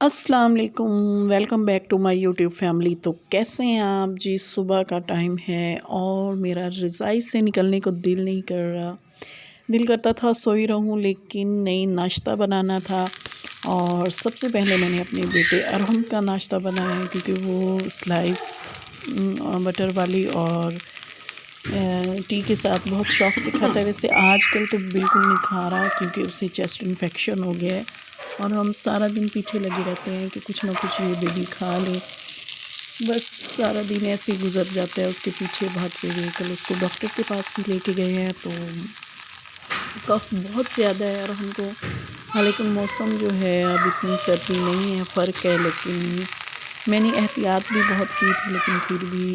अस्सलाम वालेकुम, welcome back to my YouTube family. तो कैसे हैं आप जी? सुबह का टाइम है और मेरा रज़ाई से निकलने को दिल नहीं कर रहा। दिल करता था सोई रहूं, लेकिन नहीं, नाश्ता बनाना था। और सबसे पहले मैंने अपने बेटे अरहम का नाश्ता बनाया है, क्योंकि वो स्लाइस बटर वाली और टी के साथ बहुत शौक़ से खाता है। वैसे आजकल तो बिल्कुल नहीं खा रहा, क्योंकि उसे चेस्ट इन्फेक्शन हो गया है और हम सारा दिन पीछे लगे रहते हैं कि कुछ ना कुछ ये बेबी खा ले। बस सारा दिन ऐसे ही गुजर जाता है उसके पीछे भागते हुए। कल उसको डॉक्टर के पास भी लेके गए हैं, तो कफ़ बहुत ज़्यादा है और हमको, हालांकि मौसम जो है अब इतनी सर्दी नहीं है, फ़र्क है, लेकिन मैंने एहतियात भी बहुत की थी, लेकिन फिर भी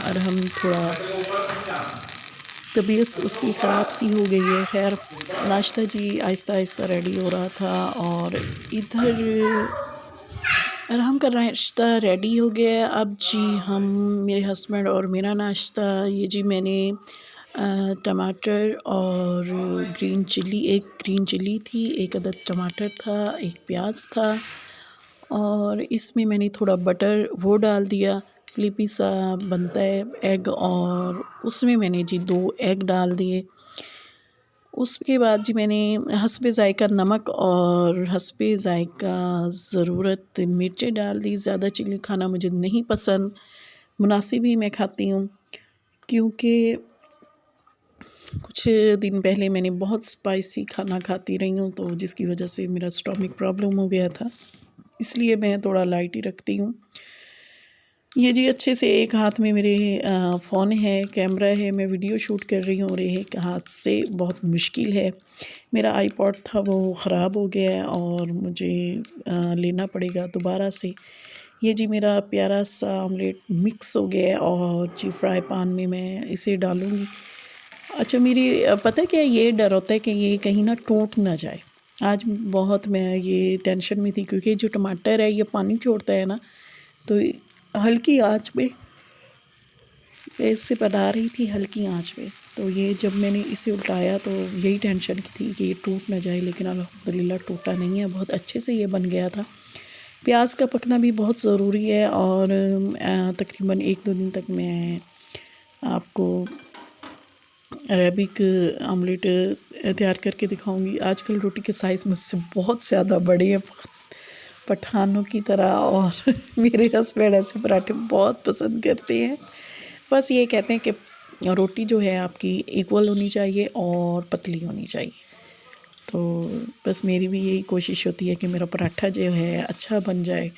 अरहम थोड़ा तबीयत उसकी ख़राब सी हो गई है। खैर, नाश्ता जी आहिस्ता आहिस्ता रेडी हो रहा था और इधर अरहम का नाश्ता रेडी हो गया। अब जी हम, मेरे हस्बैंड और मेरा नाश्ता, ये जी मैंने टमाटर और ग्रीन चिली, एक ग्रीन चिली थी, एक अदद टमाटर था, एक प्याज था, और इसमें मैंने थोड़ा बटर वो डाल दिया, फ्लिपी सा बनता है एग, और उसमें मैंने जी 2 एग डाल दिए। उसके बाद जी मैंने हस्बे ज़ायका नमक और हस्बे ज़ायका ज़रूरत मिर्चें डाल दी। ज़्यादा चिली खाना मुझे नहीं पसंद, मुनासिब ही मैं खाती हूँ, क्योंकि कुछ दिन पहले मैंने बहुत स्पाइसी खाना खाती रही हूँ, तो जिसकी वजह से मेरा स्टमक प्रॉब्लम हो गया था, इसलिए मैं थोड़ा लाइट ही रखती हूँ। ये जी अच्छे से, एक हाथ में मेरे फ़ोन है, कैमरा है, मैं वीडियो शूट कर रही हूँ, और एक हाथ से बहुत मुश्किल है। मेरा आईपॉड था वो ख़राब हो गया है और मुझे लेना पड़ेगा दोबारा से। ये जी मेरा प्यारा सा ऑमलेट मिक्स हो गया है और जी फ्राई पैन में मैं इसे डालूँगी। अच्छा, मेरी पता है क्या, ये डर होता है कि ये कहीं ना टूट ना जाए। आज बहुत मैं ये टेंशन में थी, क्योंकि जो टमाटर है ये पानी छोड़ता है ना, तो हल्की आंच पे ऐसे बना रही थी, हल्की आंच पे। तो ये जब मैंने इसे उल्टाया तो यही टेंशन की थी कि ये टूट ना जाए, लेकिन अल्हम्दुलिल्लाह टूटा नहीं है, बहुत अच्छे से ये बन गया था। प्याज का पकना भी बहुत ज़रूरी है, और तकरीबन 1-2 दिन तक मैं आपको अरेबिक ऑमलेट तैयार करके दिखाऊंगी। आजकल रोटी के साइज़ मुझसे बहुत ज़्यादा बड़े हैं, पठानों की तरह, और मेरे हस्बैंड ऐसे पराठे बहुत पसंद करते हैं। बस ये कहते हैं कि रोटी जो है आपकी इक्वल होनी चाहिए और पतली होनी चाहिए। तो बस मेरी भी यही कोशिश होती है कि मेरा पराठा जो है अच्छा बन जाए।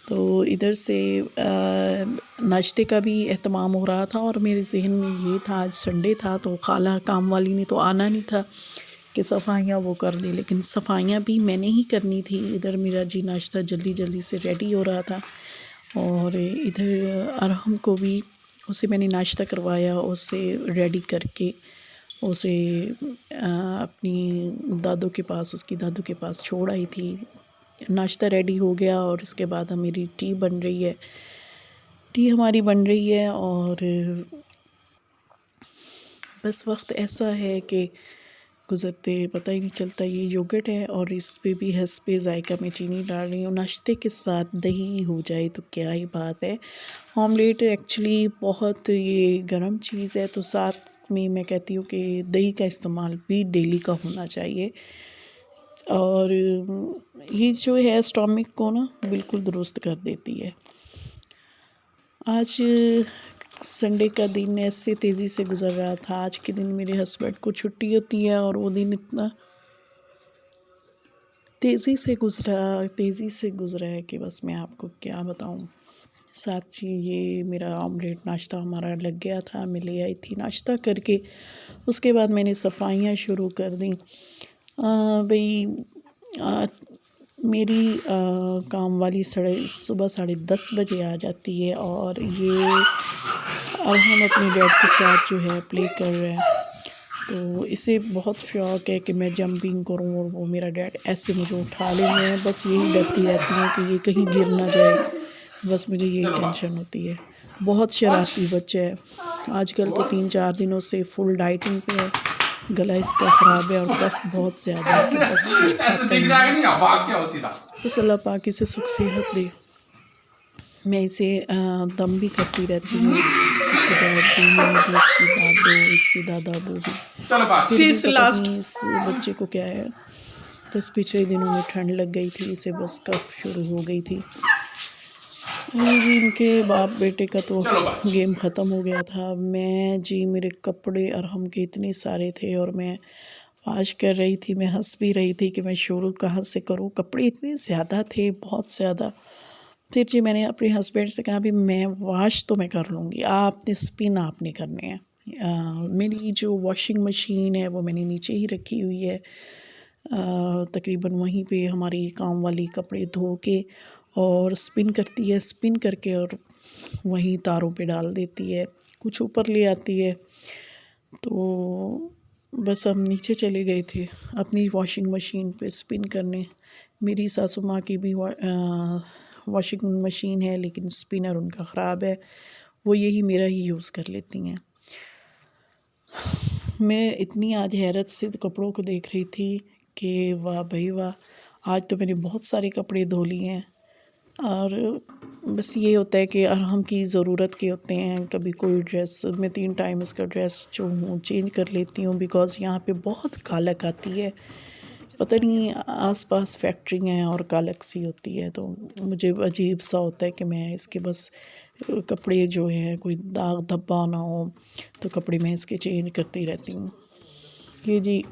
तो इधर से नाश्ते का भी एहतमाम हो रहा था, और मेरे ज़हन में ये था, आज संडे था तो खाला काम वाली ने तो आना नहीं था कि सफाइयाँ वो कर दे, लेकिन सफाइयाँ भी मैंने ही करनी थी। इधर मेरा जी नाश्ता जल्दी जल्दी से रेडी हो रहा था, और इधर अरहम को भी, उसे मैंने नाश्ता करवाया, उसे रेडी करके उसे अपनी दादू के पास, उसकी दादू के पास छोड़ आई थी। नाश्ता रेडी हो गया और इसके बाद मेरी टी बन रही है, टी हमारी बन रही है। और बस वक्त ऐसा है कि गुज़रते पता ही नहीं चलता। ये योगर्ट है और इस पे भी हस्बे ज़ायका में चीनी डाल रही हूँ। नाश्ते के साथ दही हो जाए तो क्या ही बात है। ऑमलेट एक्चुअली बहुत ये गर्म चीज़ है, तो साथ में मैं कहती हूँ कि दही का इस्तेमाल भी डेली का होना चाहिए, और ये जो है स्टमक को ना बिल्कुल दुरुस्त कर देती है। आज संडे का दिन ऐसे तेज़ी से गुज़र रहा था। आज के दिन मेरे हस्बैंड को छुट्टी होती है, और वो दिन इतना तेज़ी से गुज़रा है कि बस मैं आपको क्या बताऊं। साथ ही ये मेरा ऑमलेट नाश्ता हमारा लग गया था, मैं ले आई थी नाश्ता करके। उसके बाद मैंने सफाइयाँ शुरू कर दी। भाई मेरी काम वाली सुबह 10:30 बजे आ जाती है, और ये हम अपने डैड के साथ जो है प्ले कर रहे हैं, तो इसे बहुत शौक़ है कि मैं जंपिंग करूं, और वो मेरा डैड ऐसे मुझे उठा ले। मैं बस यही डरती रहती हूँ कि ये कहीं गिर ना जाए, बस मुझे यही टेंशन होती है। बहुत शरारती बच्चा है। आजकल तो 3-4 दिनों से फुल डाइटिंग पे है, गला इसका ख़राब है और कफ बहुत ज़्यादा है, कि बस कुछ खाता ही नहीं। बस अल्लाह पाक इसे सुख सेहत दे। मैं इसे दम भी करती रहती हूँ, इसके बाद भी मैं भी इसकी दादो, इसकी दादा बू भी, फिर भी पता नहीं इस बच्चे को क्या है। बस पिछले दिनों में ठंड लग गई थी, इसे बस कफ शुरू हो गई थी। ये जी इनके बाप बेटे का तो गेम ख़त्म हो गया था। मैं जी मेरे कपड़े अरहम के इतने सारे थे और मैं वाश कर रही थी, मैं हंस भी रही थी कि मैं शुरू कहाँ से करूँ, कपड़े इतने ज़्यादा थे, बहुत ज़्यादा। फिर जी मैंने अपने हस्बैंड से कहा भी मैं वाश तो मैं कर लूँगी, आपने स्पिन आपने करने हैं। मेरी जो वॉशिंग मशीन है वो मैंने नीचे ही रखी हुई है, तकरीबन वहीं पे हमारी काम वाली कपड़े धो के और स्पिन करती है, स्पिन करके और वहीं तारों पे डाल देती है, कुछ ऊपर ले आती है। तो बस हम नीचे चले गए थे अपनी वॉशिंग मशीन पे स्पिन करने। मेरी सासू माँ की भी वॉशिंग मशीन है, लेकिन स्पिनर उनका ख़राब है, वो यही मेरा ही यूज़ कर लेती हैं। मैं इतनी आज हैरत से कपड़ों को देख रही थी कि वाह भाई वाह, आज तो मैंने बहुत सारे कपड़े धो लिए हैं। और बस ये होता है कि अरहम की ज़रूरत के होते हैं, कभी कोई ड्रेस मैं 3 टाइम इसका ड्रेस जो हूँ चेंज कर लेती हूँ, बिकॉज़ यहाँ पे बहुत कालक आती है। पता नहीं आसपास फैक्ट्री हैं और कालक सी होती है, तो मुझे अजीब सा होता है कि मैं इसके बस कपड़े जो हैं कोई दाग धब्बा ना हो, तो कपड़े मैं इसके चेंज करती रहती हूँ। ये जी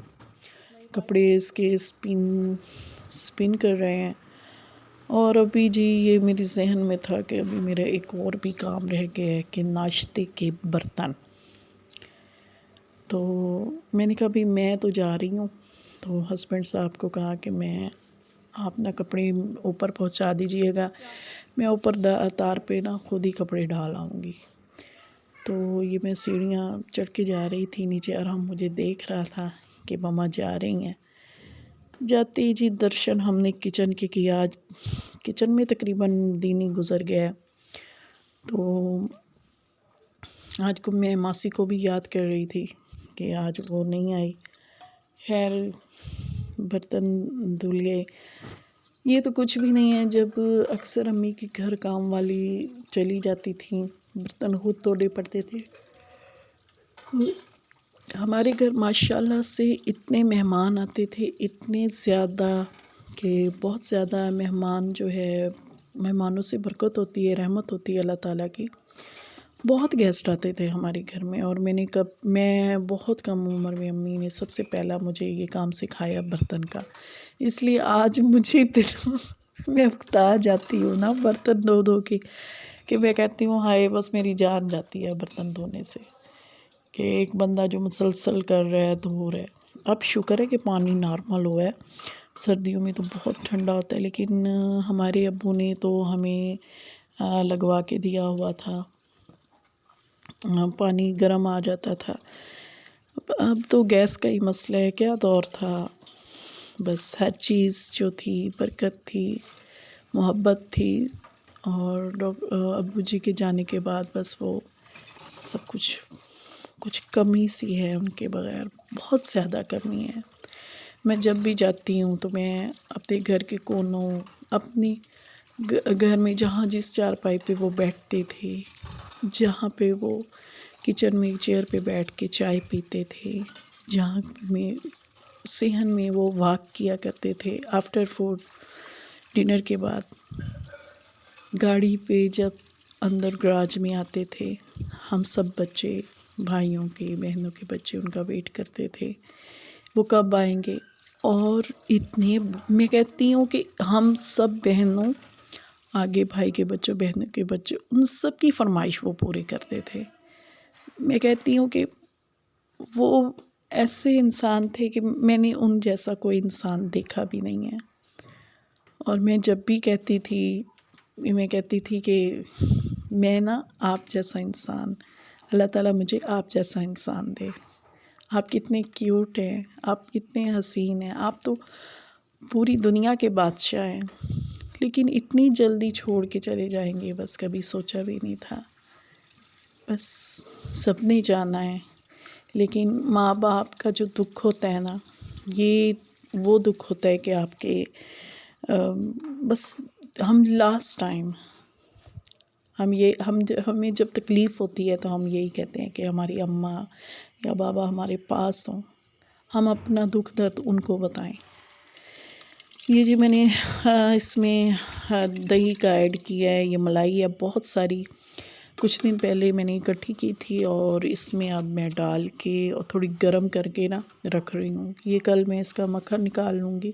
कपड़े इसके स्पिन कर रहे हैं। और अभी जी ये मेरे जहन में था कि अभी मेरा एक और भी काम रह गया है कि नाश्ते के बर्तन। तो मैंने कहा भी मैं तो जा रही हूँ, तो हस्बैंड साहब को कहा कि मैं आप ना कपड़े ऊपर पहुँचा दीजिएगा, मैं ऊपर तार पे ना खुद ही कपड़े डाल आऊँगी। तो ये मैं सीढ़ियाँ चढ़ के जा रही थी नीचे, और हम मुझे देख रहा था कि मम्मा जा रही हैं। जाते ही जी दर्शन हमने किचन के किया। आज किचन में तकरीबन दिन ही गुज़र गया। तो आज को मैं मासी को भी याद कर रही थी कि आज वो नहीं आई। खैर बर्तन धुल गए। ये तो कुछ भी नहीं है, जब अक्सर अम्मी के घर काम वाली चली जाती थी बर्तन खुद धोने पड़ते थे। हमारे घर माशाल्लाह से इतने मेहमान आते थे, इतने ज़्यादा कि बहुत ज़्यादा मेहमान जो है, मेहमानों से बरकत होती है, रहमत होती है अल्लाह ताला की। बहुत गेस्ट आते थे हमारे घर में, और मैं बहुत कम उम्र में अम्मी ने सबसे पहला मुझे ये काम सिखाया बर्तन का। इसलिए आज मुझे इतना मैं उकता जाती हूँ ना बर्तन धो धो के, कि मैं कहती हूँ हाय बस मेरी जान जाती है बर्तन धोने से, कि एक बंदा जो मुसलसल कर रहा है धो रहा है। अब शुक्र है कि पानी नॉर्मल हुआ है, सर्दियों में तो बहुत ठंडा होता है, लेकिन हमारे अब्बू ने तो हमें लगवा के दिया हुआ था, पानी गर्म आ जाता था। अब तो गैस का ही मसला है, क्या दौर था। बस हर चीज़ जो थी बरकत थी, मोहब्बत थी, और अब्बू जी के जाने के बाद बस वो सब कुछ कमी सी है उनके बगैर, बहुत ज़्यादा कमी है। मैं जब भी जाती हूँ तो मैं अपने घर के कोनों, अपनी घर में जहाँ जिस चारपाई पे वो बैठते थे, जहाँ पे वो किचन में चेयर पे बैठ के चाय पीते थे, जहाँ में सेहन में वो वॉक किया करते थे आफ्टर फूड, डिनर के बाद गाड़ी पे जब अंदर गराज में आते थे, हम सब बच्चे, भाइयों के बहनों के बच्चे उनका वेट करते थे वो कब आएंगे। और इतने मैं कहती हूँ कि हम सब बहनों, आगे भाई के बच्चों बहनों के बच्चे, उन सब की फरमाइश वो पूरी करते थे। मैं कहती हूँ कि वो ऐसे इंसान थे कि मैंने उन जैसा कोई इंसान देखा भी नहीं है। और मैं जब भी कहती थी, मैं कहती थी कि मैं ना आप जैसा इंसान, अल्लाह ताला मुझे आप जैसा इंसान दे। आप कितने क्यूट हैं, आप कितने हसीन हैं, आप तो पूरी दुनिया के बादशाह हैं, लेकिन इतनी जल्दी छोड़ के चले जाएंगे बस कभी सोचा भी नहीं था। बस सबने जाना है, लेकिन माँ बाप का जो दुख होता है ना, ये वो दुख होता है कि आपके बस हम लास्ट टाइम हमें जब तकलीफ़ होती है तो हम यही कहते हैं कि हमारी अम्मा या बाबा हमारे पास हों, हम अपना दुख दर्द उनको बताएं। ये जी मैंने इसमें दही का ऐड किया है, ये मलाई है बहुत सारी, कुछ दिन पहले मैंने इकट्ठी की थी और इसमें अब मैं डाल के और थोड़ी गर्म करके ना रख रही हूँ। ये कल मैं इसका मक्खन निकाल लूँगी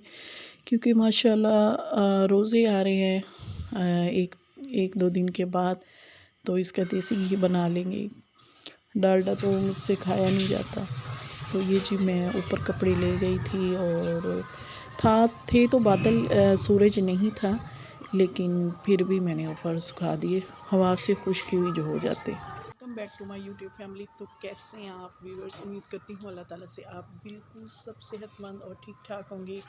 क्योंकि माशाल्लाह रोज़े आ रहे हैं एक दो दिन के बाद, तो इसका देसी घी बना लेंगे। डालडा तो मुझसे खाया नहीं जाता। तो ये जी मैं ऊपर कपड़े ले गई थी और थे तो बादल, सूरज नहीं था, लेकिन फिर भी मैंने ऊपर सुखा दिए, हवा से खुश्की हुई जो हो जाते। Welcome back to my YouTube family. तो कैसे हैं आप व्यूअर्स? उम्मीद करती हूँ अल्लाह ताला से आप बिल्कुल सब सेहतमंद और ठीक ठाक होंगे।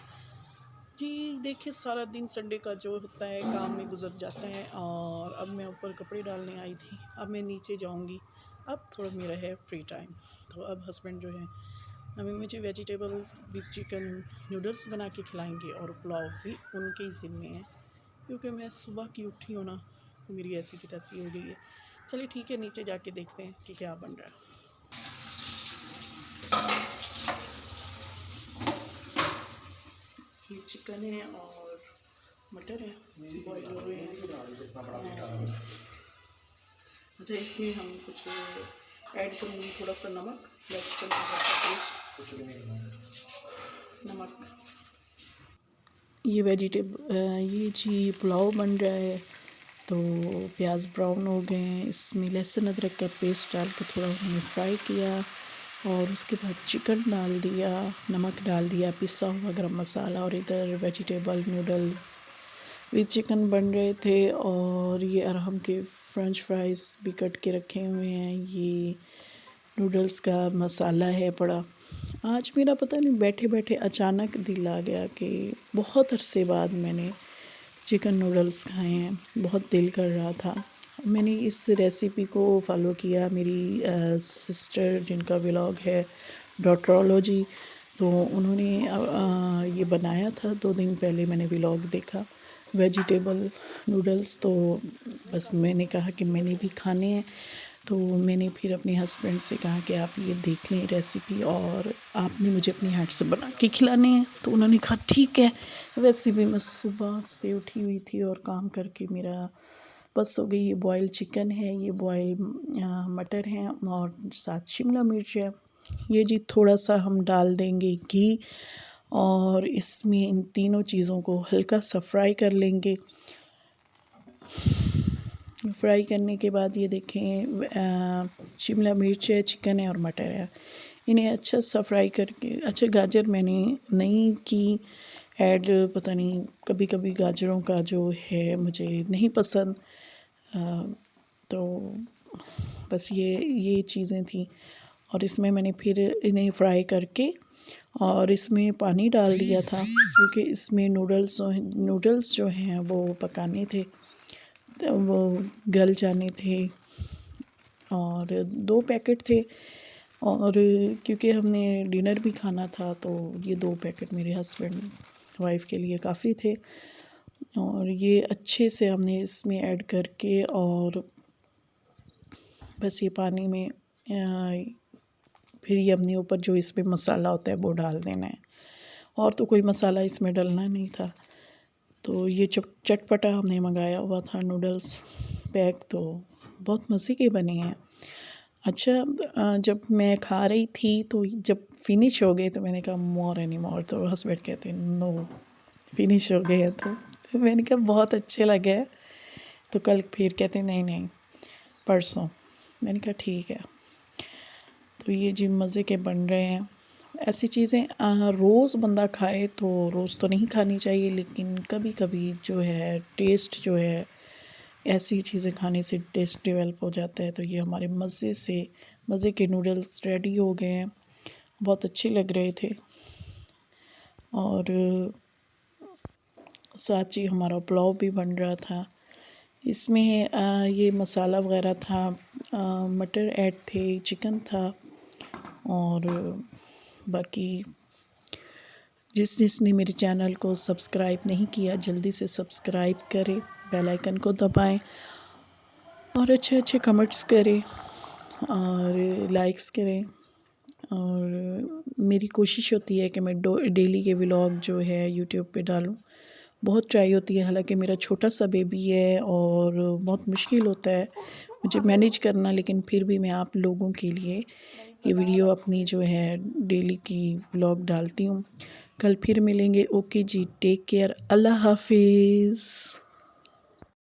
जी देखिए, सारा दिन संडे का जो होता है काम में गुजर जाता है और अब मैं ऊपर कपड़े डालने आई थी। अब मैं नीचे जाऊंगी, अब थोड़ा मेरा है फ्री टाइम। तो अब हस्बैंड जो है हमें मुझे वेजिटेबल विद चिकन नूडल्स बना के खिलाएंगे और पुलाव भी उनके ही ज़िम्मे है क्योंकि मैं सुबह की उठी हूँ ना, तो मेरी ऐसी की तैसी हो गई है। चलिए ठीक है, नीचे जाके देखते हैं कि क्या बन रहा है। ये चिकन है और मटर है, बॉईल हो रहे हैं। अच्छा, इसमें हम कुछ ऐड करूँगी, थोड़ा सा नमक, लहसुन का पेस्ट, नमक। ये जी पुलाव बन रहा है, तो प्याज ब्राउन हो गए हैं, इसमें लहसुन अदरक का पेस्ट डाल के थोड़ा हमने फ्राई किया और उसके बाद चिकन डाल दिया, नमक डाल दिया, पिसा हुआ गरम मसाला, और इधर वेजिटेबल नूडल विद चिकन बन रहे थे। और ये अरहम के फ्रेंच फ्राइज़ भी कट के रखे हुए हैं। ये नूडल्स का मसाला है पड़ा। आज मेरा पता नहीं बैठे बैठे अचानक दिल आ गया कि बहुत अरसे बाद मैंने चिकन नूडल्स खाए हैं, बहुत दिल कर रहा था। मैंने इस रेसिपी को फॉलो किया, मेरी सिस्टर जिनका व्लॉग है डॉटरोलॉजी, तो उन्होंने ये बनाया था 2 दिन पहले, मैंने व्लॉग देखा वेजिटेबल नूडल्स। तो बस मैंने कहा कि मैंने भी खाने हैं, तो मैंने फिर अपने हस्बैंड से कहा कि आप ये देख लें रेसिपी और आपने मुझे अपनी हाथ से बना के खिलाने हैं। तो उन्होंने कहा ठीक है। वैसे भी मैं सुबह से उठी हुई थी और काम करके मेरा बस हो गई। ये बॉयल चिकन है, ये बॉयल मटर हैं और साथ शिमला मिर्च है। ये जी थोड़ा सा हम डाल देंगे घी और इसमें इन तीनों चीज़ों को हल्का सा फ्राई कर लेंगे। फ्राई करने के बाद ये देखें, शिमला मिर्च है, चिकन है और मटर है, इन्हें अच्छा सा फ्राई करके। अच्छा, गाजर मैंने नहीं की ऐड, पता नहीं, कभी कभी गाजरों का जो है मुझे नहीं पसंद। तो बस ये चीज़ें थी और इसमें मैंने फिर इन्हें फ्राई करके और इसमें पानी डाल दिया था क्योंकि इसमें नूडल्स जो हैं वो पकाने थे, तो वो गल जाने थे। और 2 पैकेट थे और क्योंकि हमने डिनर भी खाना था, तो ये 2 पैकेट मेरे हस्बैंड वाइफ के लिए काफ़ी थे। और ये अच्छे से हमने इसमें ऐड करके और बस ये पानी में फिर ये अपने ऊपर जो इसमें मसाला होता है वो डाल देना है, और तो कोई मसाला इसमें डलना नहीं था। तो ये चटपटा हमने मंगाया हुआ था नूडल्स पैक, तो बहुत मज़े के बने हैं। अच्छा, जब मैं खा रही थी तो जब फिनिश हो गए तो मैंने कहा मोर एनी मोर, तो हस्बैंड कहते हैं नो फिनिश हो गए हैं। तो मैंने कहा बहुत अच्छे लगे। तो कल फिर कहते नहीं नहीं परसों। मैंने कहा ठीक है। तो ये जी मज़े के बन रहे हैं। ऐसी चीज़ें रोज़ बंदा खाए तो रोज़ तो नहीं खानी चाहिए, लेकिन कभी कभी जो है टेस्ट जो है, ऐसी चीज़ें खाने से टेस्ट डेवलप हो जाता है। तो ये हमारे मज़े के नूडल्स रेडी हो गए हैं, बहुत अच्छे लग रहे थे। और साथ ही हमारा पुलाव भी बन रहा था। इसमें ये मसाला वगैरह था, मटर ऐड थे, चिकन था और बाकी जिसने मेरे चैनल को सब्सक्राइब नहीं किया जल्दी से सब्सक्राइब करें, बेल आइकन को दबाएं और अच्छे अच्छे कमेंट्स करें और लाइक्स करें। और मेरी कोशिश होती है कि मैं डेली के व्लॉग जो है यूट्यूब पे डालूं। बहुत ट्राई होती है, हालांकि मेरा छोटा सा बेबी है और बहुत मुश्किल होता है मुझे मैनेज करना, लेकिन फिर भी मैं आप लोगों के लिए ये वीडियो अपनी जो है डेली की व्लॉग डालती हूँ। कल फिर मिलेंगे। ओके जी, टेक केयर, अल्लाह हाफिज़।